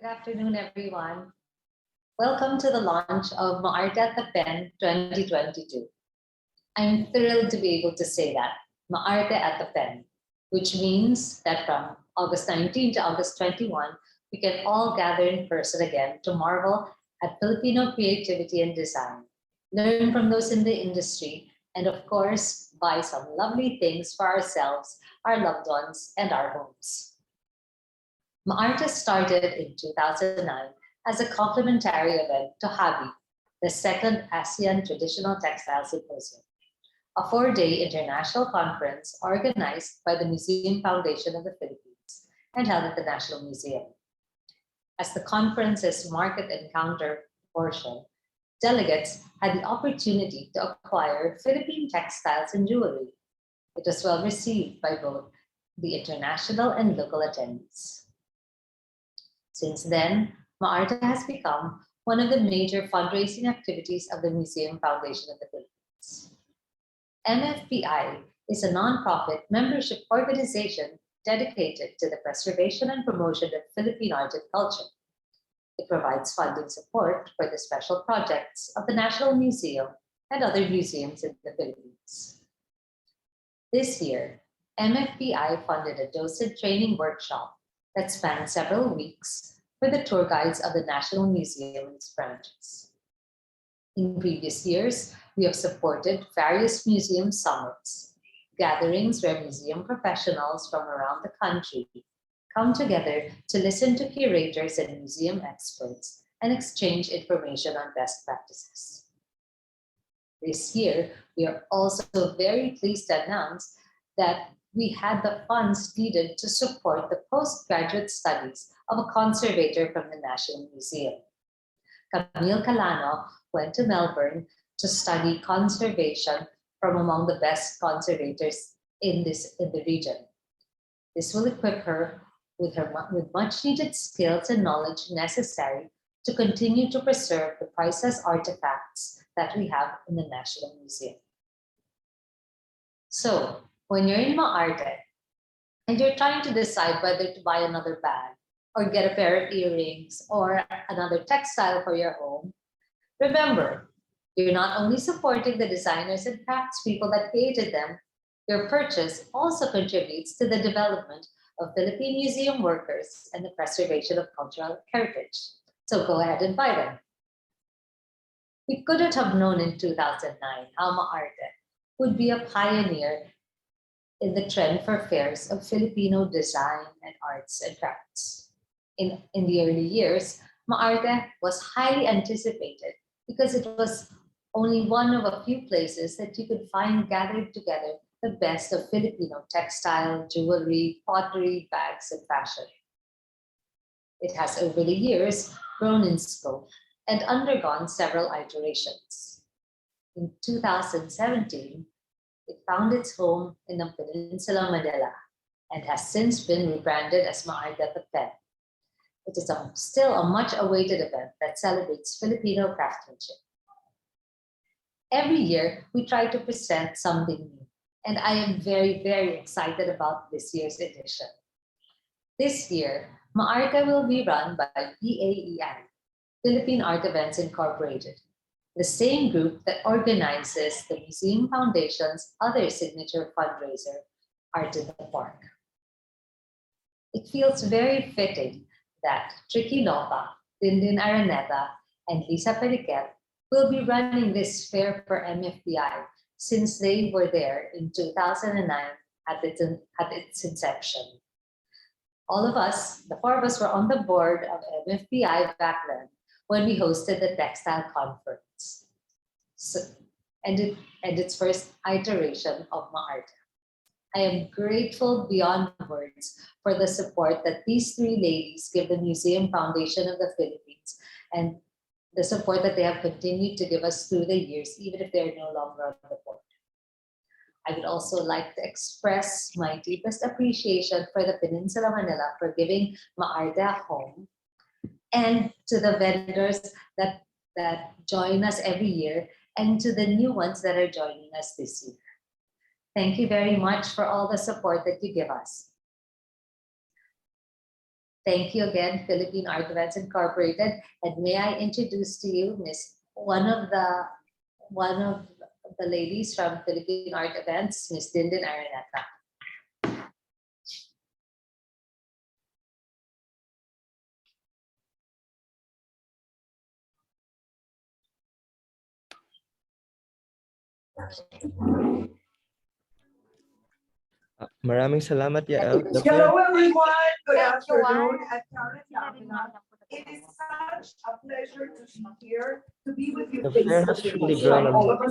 Good afternoon, everyone. Welcome to the launch of MaArte at the Pen 2022. I'm thrilled to be able to say that, MaArte at the Pen, which means that from August 19 to August 21, we can all gather in person again to marvel at Filipino creativity and design, learn from those in the industry, and of course, buy some lovely things for ourselves, our loved ones, and our homes. MaArte started in 2009 as a complementary event to HABI, the second ASEAN Traditional Textile Symposium, a four-day international conference organized by the Museum Foundation of the Philippines and held at the National Museum. As the conference's market encounter portion, delegates had the opportunity to acquire Philippine textiles and jewelry. It was well received by both the international and local attendees. Since then, MaArte has become one of the major fundraising activities of the Museum Foundation of the Philippines. MFPI is a nonprofit membership organization dedicated to the preservation and promotion of Philippine art and culture. It provides funding support for the special projects of the National Museum and other museums in the Philippines. This year, MFPI funded a docent training workshop that spanned several weeks for the tour guides of the National Museum and its branches. In previous years, we have supported various museum summits, gatherings where museum professionals from around the country come together to listen to curators and museum experts and exchange information on best practices. This year, we are also very pleased to announce that we had the funds needed to support the postgraduate studies of a conservator from the National Museum. Camille Calano went to Melbourne to study conservation from among the best conservators in the region. This will equip her with much needed skills and knowledge necessary to continue to preserve the priceless artifacts that we have in the National Museum. So, when you're in MaArte and you're trying to decide whether to buy another bag or get a pair of earrings or another textile for your home, remember, you're not only supporting the designers and craftspeople that created them, your purchase also contributes to the development of Philippine museum workers and the preservation of cultural heritage. So go ahead and buy them. We couldn't have known in 2009 how MaArte would be a pioneer in the trend for fairs of Filipino design and arts and crafts. In the early years, MaArte was highly anticipated because it was only one of a few places that you could find gathered together the best of Filipino textile, jewelry, pottery, bags, and fashion. It has over the years grown in scope and undergone several iterations. In 2017, it found its home in the Peninsula Manila and has since been rebranded as MaArte at the Pen. It is still a much-awaited event that celebrates Filipino craftsmanship. Every year, we try to present something new, and I am very, very excited about this year's edition. This year, MaArte will be run by PAEI, Philippine Art Events Incorporated, the same group that organizes the Museum Foundation's other signature fundraiser, Art in the Park. It feels very fitting that Tricky Lopa, Dindin Araneta, and Lisa Periquet will be running this fair for MFPI since they were there in 2009 at its inception. All of us, the four of us, were on the board of MFPI back then when we hosted the textile conference and its first iteration of MaArte. I am grateful beyond words for the support that these three ladies give the Museum Foundation of the Philippines and the support that they have continued to give us through the years, even if they're no longer on the board. I would also like to express my deepest appreciation for the Peninsula Manila for giving MaArte a home, and to the vendors that join us every year, and to the new ones that are joining us this year. Thank you very much for all the support that you give us. Thank you again, Philippine Art Events Incorporated. And may I introduce to you one of the ladies from Philippine Art Events, Miss Dindin Araneta. Maraming salamat, Yael. Hello everyone, good Thank you, afternoon. Juan. At It is such a pleasure to be here, to be with you. The fair has truly grown on all of us.